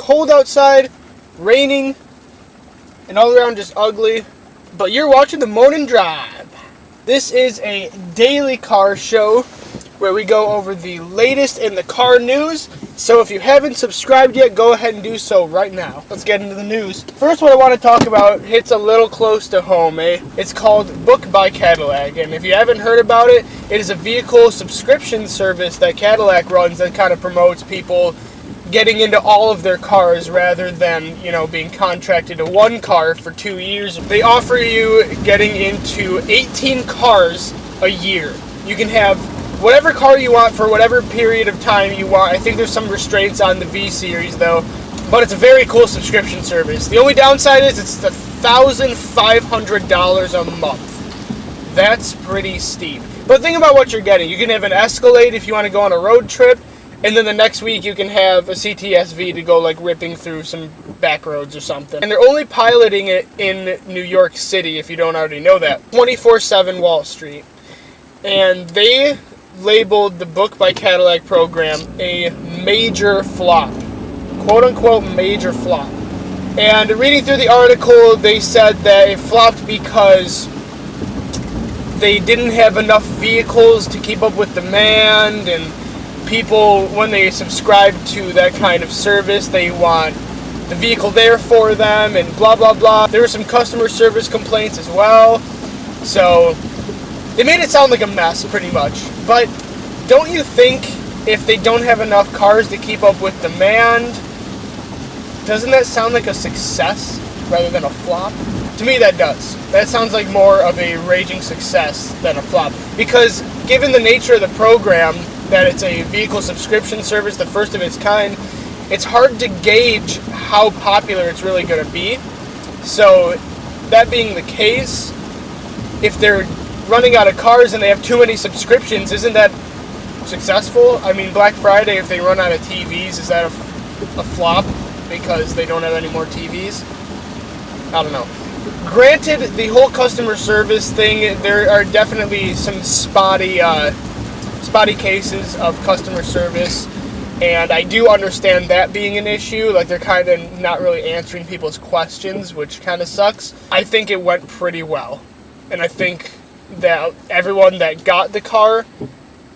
cold outside, raining, and all around just ugly. But you're watching the Morning Drive. This is a daily car show where we go over the latest in the car news. So if you haven't subscribed yet, go ahead and do so right now. Let's get into the news. First, what I want to talk about hits a little close to home, eh? It's called Book by Cadillac. And if you haven't heard about it, it is a vehicle subscription service that Cadillac runs that kind of promotes people getting into all of their cars rather than, being contracted to one car for 2 years. They offer you getting into 18 cars a year. You can have whatever car you want for whatever period of time you want. I think there's some restraints on the V series though, but it's a very cool subscription service. The only downside is it's $1,500 a month. That's pretty steep. But think about what you're getting. You can have an Escalade if you want to go on a road trip, and then the next week you can have a CTSV to go like ripping through some back roads or something. And they're only piloting it in New York City, if you don't already know that. 24/7 Wall Street. And they labeled the Book by Cadillac program a major flop. Quote unquote major flop. And reading through the article, they said that it flopped because they didn't have enough vehicles to keep up with demand, and people, when they subscribe to that kind of service, they want the vehicle there for them and blah blah blah. There were some customer service complaints as well. So they made it sound like a mess, pretty much. But don't you think if they don't have enough cars to keep up with demand, doesn't that sound like a success rather than a flop? To me, that does. That sounds like more of a raging success than a flop. Because given the nature of the program, that it's a vehicle subscription service, the first of its kind, it's hard to gauge how popular it's really going to be. So, that being the case, if they're running out of cars and they have too many subscriptions, isn't that successful? I mean, Black Friday, if they run out of TVs, is that a flop because they don't have any more TVs? I don't know. Granted, the whole customer service thing, there are definitely some spotty cases of customer service, and I do understand that being an issue. Like, they're kind of not really answering people's questions, which kind of sucks. I think it went pretty well, and I think that everyone that got the car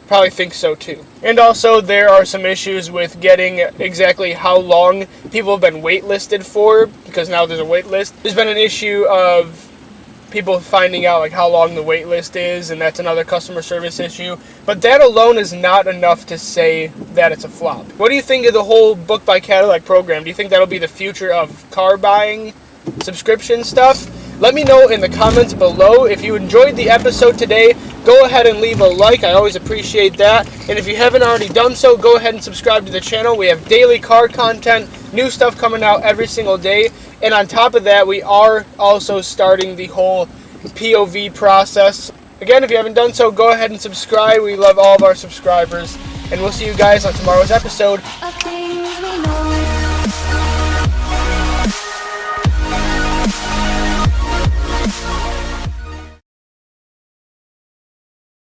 probably thinks so too. And also, there are some issues with getting exactly how long people have been waitlisted for, because now there's a wait list. There's been an issue of people finding out like how long the wait list is, and that's another customer service issue. But that alone is not enough to say that it's a flop. What do you think of the whole Book by Cadillac program? Do you think that'll be the future of car buying subscription stuff? Let me know in the comments below. If you enjoyed the episode today, go ahead and leave a like. I always appreciate that. And if you haven't already done so, go ahead and subscribe to the channel. We have daily car content, new stuff coming out every single day. And on top of that, we are also starting the whole POV process. Again, if you haven't done so, go ahead and subscribe. We love all of our subscribers. And we'll see you guys on tomorrow's episode.